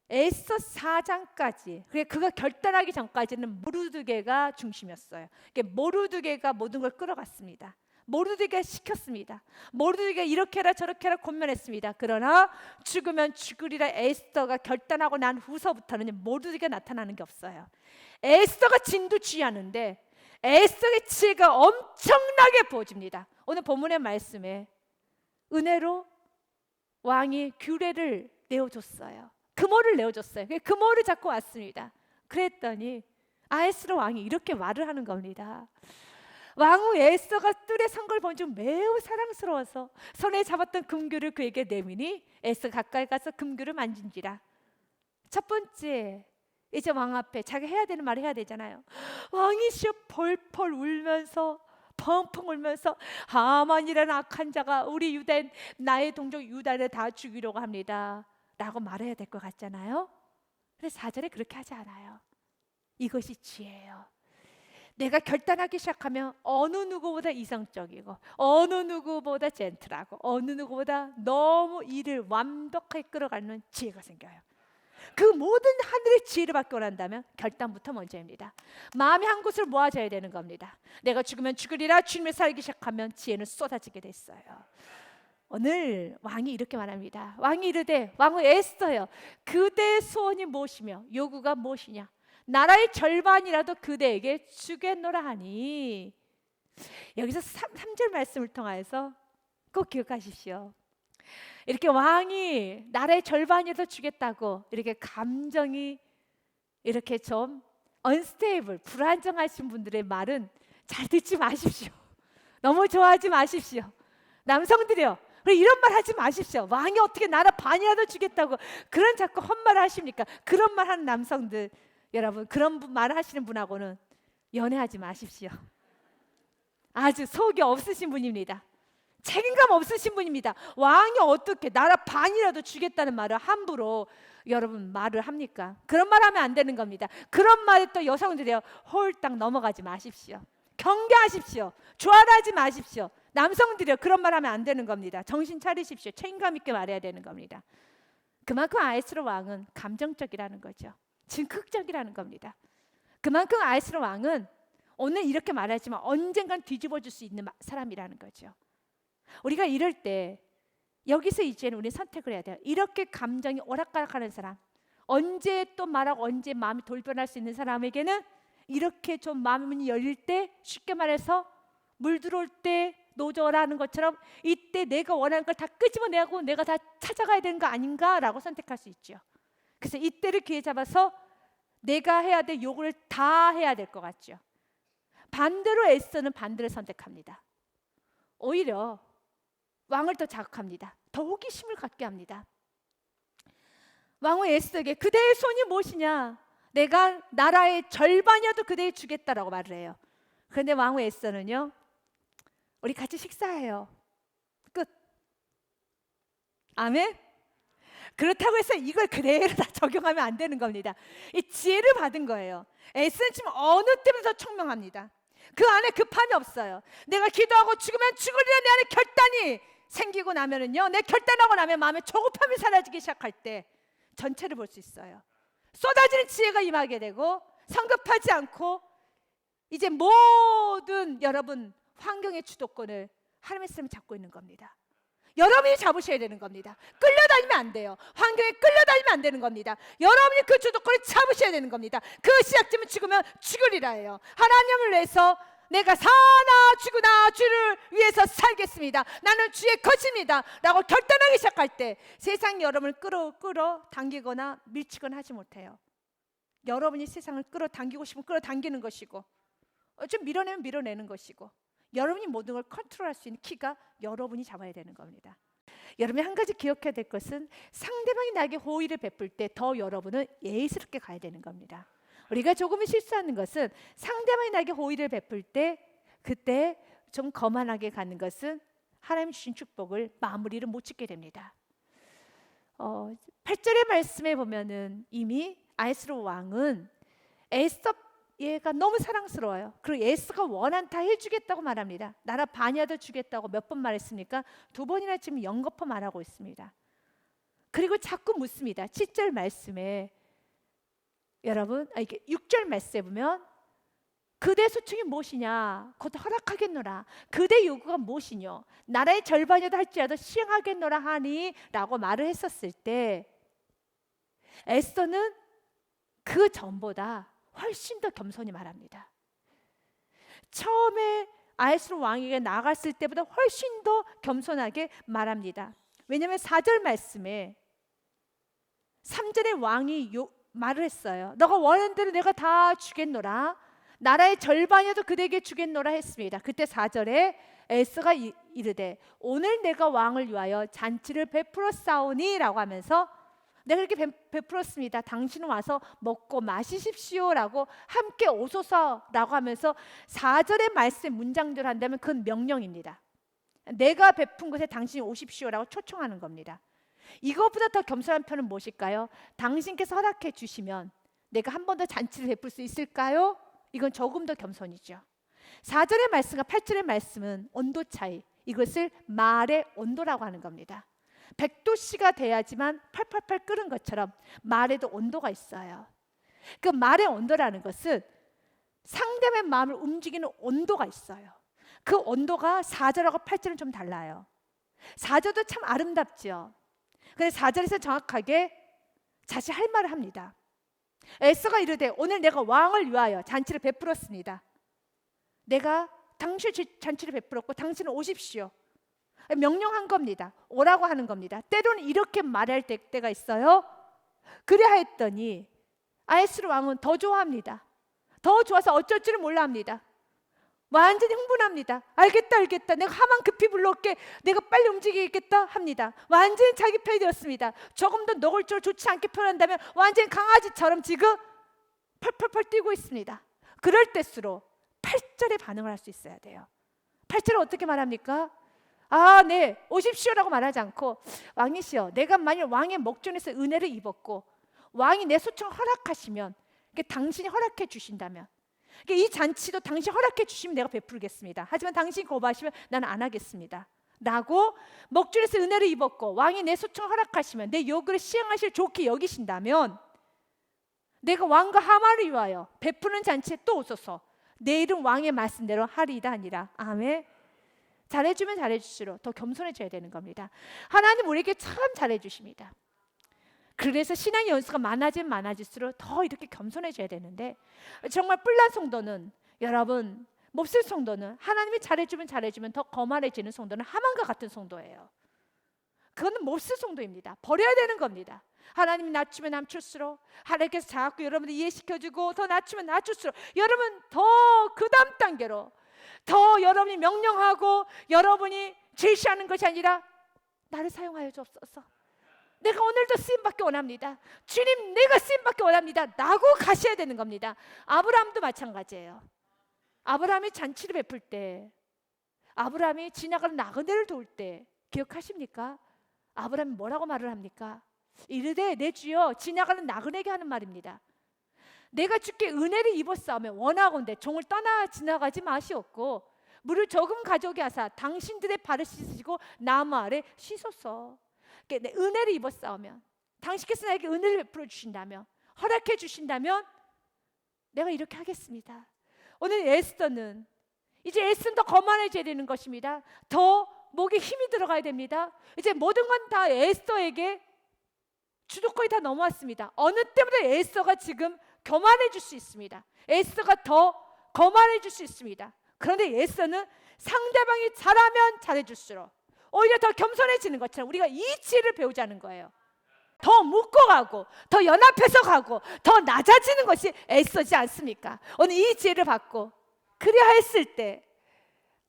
에스더 4장까지 그가 결단하기 전까지는 모르드게가 중심이었어요. 모르드게가 모든 걸 끌어갔습니다. 모르드게가 시켰습니다. 모르드게가 이렇게 해라 저렇게 해라 권면했습니다. 그러나 죽으면 죽으리라 에스더가 결단하고 난 후서부터는 모르드게가 나타나는 게 없어요. 에스더가 진두지휘하는데 에스더의 지혜가 엄청나게 부어집니다. 오늘 본문의 말씀에 은혜로 왕이 규례를 내어줬어요. 금오를 내어줬어요. 금오를 잡고 왔습니다. 그랬더니 아하스로 왕이 이렇게 말을 하는 겁니다. 왕후 에스더가 뜰에 선 걸 본 중 매우 사랑스러워서 손에 잡았던 금규를 그에게 내미니 에스더 가까이 가서 금규를 만진지라. 첫 번째, 이제 왕 앞에 자기가 해야 되는 말을 해야 되잖아요. 왕이시여 펄펄 울면서 펑펑 울면서 하만이라는 악한 자가 우리 유다인 나의 동족 유다를 다 죽이려고 합니다 라고 말해야 될 것 같잖아요. 그래서 4절에 그렇게 하지 않아요. 이것이 지혜예요. 내가 결단하기 시작하면 어느 누구보다 이성적이고 어느 누구보다 젠틀하고 어느 누구보다 너무 일을 완벽하게 끌어가는 지혜가 생겨요. 그 모든 하늘의 지혜를 받고 난다면 결단부터 먼저입니다. 마음이 한 곳을 모아져야 되는 겁니다. 내가 죽으면 죽으리라 주님을 살기 시작하면 지혜는 쏟아지게 됐어요. 오늘 왕이 이렇게 말합니다. 왕이 이르되, 왕은 에스더여, 그대의 소원이 무엇이며 요구가 무엇이냐? 나라의 절반이라도 그대에게 주겠노라 하니. 여기서 3절 말씀을 통하여서 꼭 기억하십시오. 이렇게 왕이 나라의 절반이라도 주겠다고 이렇게 감정이 이렇게 좀 언스테이블, 불안정하신 분들의 말은 잘 듣지 마십시오. 너무 좋아하지 마십시오. 남성들이요, 이런 말 하지 마십시오. 왕이 어떻게 나라 반이라도 주겠다고 그런 자꾸 헛말을 하십니까? 그런 말 하는 남성들, 여러분, 그런 말 하시는 분하고는 연애하지 마십시오. 아주 속이 없으신 분입니다. 책임감 없으신 분입니다. 왕이 어떻게 나라 반이라도 주겠다는 말을 함부로 여러분 말을 합니까? 그런 말 하면 안 되는 겁니다. 그런 말에 또 여성들이요, 홀딱 넘어가지 마십시오. 경계하십시오. 조아하지 마십시오. 남성들이요, 그런 말 하면 안 되는 겁니다. 정신 차리십시오. 책임감 있게 말해야 되는 겁니다. 그만큼 아하스로 왕은 감정적이라는 거죠. 증극적이라는 겁니다. 그만큼 아하스로 왕은 오늘 이렇게 말하지만 언젠간 뒤집어줄 수 있는 사람이라는 거죠. 우리가 이럴 때 여기서 이제는 우리 선택을 해야 돼요. 이렇게 감정이 오락가락하는 사람, 언제 또 말하고 언제 마음이 돌변할 수 있는 사람에게는 이렇게 좀 마음이 열릴 때, 쉽게 말해서 물 들어올 때 노저라는 것처럼 이때 내가 원하는 걸 다 끄집어내고 내가 다 찾아가야 되는 거 아닌가라고 선택할 수 있죠. 그래서 이때를 기회 잡아서 내가 해야 될 요구를 다 해야 될 것 같죠. 반대로 에스더는 반대를 선택합니다. 오히려 왕을 더 자극합니다. 더 호기심을 갖게 합니다. 왕은 에스더에게 그대의 손이 무엇이냐? 내가 나라의 절반이라도 그대에 주겠다라고 말을 해요. 그런데 왕후 에스더는요, 우리 같이 식사해요. 끝. 아멘. 그렇다고 해서 이걸 그대로 다 적용하면 안 되는 겁니다. 이 지혜를 받은 거예요. 에스더는 지금 어느 때보다 더 총명합니다. 그 안에 급함이 없어요. 내가 기도하고 죽으면 죽으리라 내 안에 결단이 생기고 나면은요, 내 결단하고 나면 마음에 조급함이 사라지기 시작할 때 전체를 볼 수 있어요. 쏟아지는 지혜가 임하게 되고 성급하지 않고 이제 모든 여러분 환경의 주도권을 하나님의 말씀이 잡고 있는 겁니다. 여러분이 잡으셔야 되는 겁니다. 끌려다니면 안 돼요. 환경에 끌려다니면 안 되는 겁니다. 여러분이 그 주도권을 잡으셔야 되는 겁니다. 그 시작점은 죽으면 죽으리라 해요. 하나님을 위해서 내가 사나 죽으나 주를 위해서 살겠습니다. 나는 주의 것입니다 라고 결단하기 시작할 때 세상이 여러분을 끌어당기거나 밀치거나 하지 못해요. 여러분이 세상을 끌어당기고 싶으면 끌어당기는 것이고 좀 밀어내면 밀어내는 것이고, 여러분이 모든 걸 컨트롤할 수 있는 키가 여러분이 잡아야 되는 겁니다. 여러분이 한 가지 기억해야 될 것은 상대방이 나에게 호의를 베풀 때 더 여러분은 예의스럽게 가야 되는 겁니다. 우리가 조금은 실수하는 것은 상대방이 나에게 호의를 베풀 때 그때 좀 거만하게 가는 것은 하나님 주신 축복을 마무리를 못 짓게 됩니다. 8절의 말씀에 보면은 이미 아하스로 왕은 에스더 얘가 너무 사랑스러워요. 그리고 에스더가 원한 다 해주겠다고 말합니다. 나라 반이라도 주겠다고 몇 번 말했습니까? 2번이나 지금 연거푸 말하고 있습니다. 그리고 자꾸 묻습니다. 7절 말씀에 여러분, 이게 6절 말씀에 보면 그대 소청이 무엇이냐? 곧 허락하겠노라. 그대 요구가 무엇이뇨? 나라의 절반이라도 할지라도 시행하겠노라 하니 라고 말을 했었을 때 에스더는 그 전보다 훨씬 더 겸손히 말합니다. 처음에 아하스로 왕에게 나갔을 때보다 훨씬 더 겸손하게 말합니다. 왜냐하면 4절 말씀에 3절에 왕이 말을 했어요. 너가 원하는 대로 내가 다 주겠노라. 나라의 절반이라도 그대에게 주겠노라 했습니다. 그때 4절에 에스더가 이르되 오늘 내가 왕을 위하여 잔치를 베풀어 싸우니 라고 하면서 내가 이렇게 베풀었습니다. 당신은 와서 먹고 마시십시오 라고 함께 오소서 라고 하면서 4절의 말씀 문장대로 한다면 그건 명령입니다. 내가 베푼 것에 당신이 오십시오 라고 초청하는 겁니다. 이것보다 더 겸손한 편은 무엇일까요? 당신께서 허락해 주시면 내가 한 번 더 잔치를 베풀 수 있을까요? 이건 조금 더 겸손이죠. 4절의 말씀과 8절의 말씀은 온도 차이, 이것을 말의 온도라고 하는 겁니다. 100도씨가 돼야지만 팔팔팔 끓은 것처럼 말에도 온도가 있어요. 그 말의 온도라는 것은 상대의 마음을 움직이는 온도가 있어요. 그 온도가 4절하고 8절은 좀 달라요. 4절도 참 아름답죠. 근데 4절에서 정확하게 자신 할 말을 합니다. 에스더가 이르되 오늘 내가 왕을 위하여 잔치를 베풀었습니다. 내가 당신 잔치를 베풀었고 당신은 오십시오. 명령한 겁니다. 오라고 하는 겁니다. 때로는 이렇게 말할 때가 있어요. 그래야 했더니 아하스로 왕은 더 좋아합니다. 더 좋아서 어쩔 줄을 몰라 합니다. 완전히 흥분합니다. 알겠다. 내가 하만 급히 불러올게. 내가 빨리 움직이겠다 합니다. 완전히 자기 편이 되었습니다. 조금 더 노골적으로 좋지 않게 표현한다면 완전히 강아지처럼 지금 펄펄펄 뛰고 있습니다. 그럴 때수록 8절에 반응을 할 수 있어야 돼요. 8절을 어떻게 말합니까? 네, 오십시오라고 말하지 않고 왕이시여, 내가 만일 왕의 목전에서 은혜를 입었고 왕이 내 소청을 허락하시면, 당신이 허락해 주신다면, 이 잔치도 당신이 허락해 주시면 내가 베풀겠습니다. 하지만 당신이 거부하시면 나는 안 하겠습니다 라고 목전에서 은혜를 입었고 왕이 내 소청을 허락하시면, 내 요구를 시행하실 좋게 여기신다면 내가 왕과 하만을 위하여 베푸는 잔치에 또 오소서. 내일은 왕의 말씀대로 하리이다 하니라. 아멘. 잘해주면 잘해줄수록 더 겸손해져야 되는 겁니다. 하나님 우리에게 참 잘해주십니다. 그래서 신앙의 연수가 많아질수록 더 이렇게 겸손해져야 되는데, 정말 뿔난 성도는, 여러분 몹쓸 성도는, 하나님이 잘해주면 더 거만해지는 성도는 하만과 같은 성도예요. 그거는 몹쓸 성도입니다. 버려야 되는 겁니다. 하나님이 낮추면 낮출수록, 하나님께서 자꾸 여러분을 이해시켜주고 더 낮추면 낮출수록 여러분 더 그 다음 단계로 더 여러분이 명령하고 여러분이 제시하는 것이 아니라 나를 사용하여 주옵소서. 내가 오늘도 쓰임받기 원합니다. 주님, 내가 쓰임받기 원합니다 라고 가셔야 되는 겁니다. 아브라함도 마찬가지예요. 아브라함이 잔치를 베풀 때, 아브라함이 지나가는 나그네를 도울 때 기억하십니까? 아브라함이 뭐라고 말을 합니까? 이르되 내 주여, 지나가는 나그네에게 하는 말입니다. 내가 주께 은혜를 입었사오면 원하건대 종을 떠나 지나가지 마시옵고 물을 조금 가져오게 하사 당신들의 발을 씻으시고 나무 아래 씻소서. 은혜를 입었사오면, 당신께서 나에게 은혜를 베풀어 주신다면, 허락해 주신다면 내가 이렇게 하겠습니다. 오늘 에스더는, 이제 에스더는 더 거만해져야 되는 것입니다. 더 목에 힘이 들어가야 됩니다. 이제 모든 건 다 에스더에게 주도권이 다 넘어왔습니다. 어느 때보다 에스더가 지금 교만해질 수 있습니다. 에스더가 더 거만해질 수 있습니다. 그런데 에스더는 상대방이 잘하면 잘해줄수록 오히려 더 겸손해지는 것처럼 우리가 이 지혜를 배우자는 거예요. 더 묶어가고 더 연합해서 가고 더 낮아지는 것이 에스더지 않습니까? 오늘 이 지혜를 받고 그래야 했을 때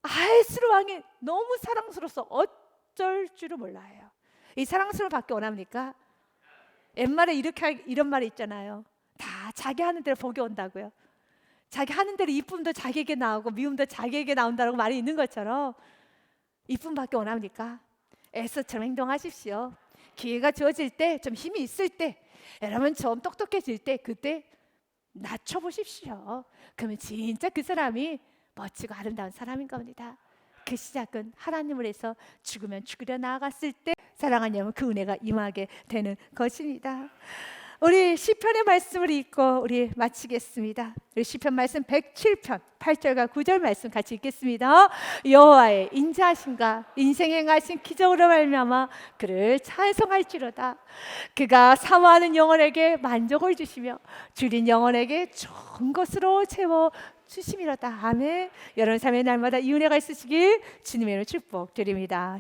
아하스로 왕이 너무 사랑스러워서 어쩔 줄을 몰라요. 이 사랑스러움을 받기 원합니까? 옛말에 이런 말이 있잖아요. 다 자기 하는 대로 복이 온다고요. 자기 하는 대로 이쁨도 자기에게 나오고 미움도 자기에게 나온다고 말이 있는 것처럼 이쁨 받기 원합니까? 에스더처럼 행동하십시오. 기회가 주어질 때, 좀 힘이 있을 때, 여러분 좀 똑똑해질 때, 그때 낮춰보십시오. 그러면 진짜 그 사람이 멋지고 아름다운 사람인 겁니다. 그 시작은 하나님을 해서 죽으면 죽으려 나아갔을 때 사랑하는 여러분, 그 은혜가 임하게 되는 것입니다. 우리 시편의 말씀을 읽고 우리 마치겠습니다. 우리 시편 말씀 107편 8절과 9절 말씀 같이 읽겠습니다. 여호와의 인자하심과 인생 행하신 기적으로 말미암아 그를 찬송할지로다. 그가 사모하는 영혼에게 만족을 주시며 줄인 영혼에게 좋은 것으로 채워 주심이로다. 아멘. 여러분 삶의 날마다 이 은혜가 있으시길 주님의 이름으로 축복드립니다.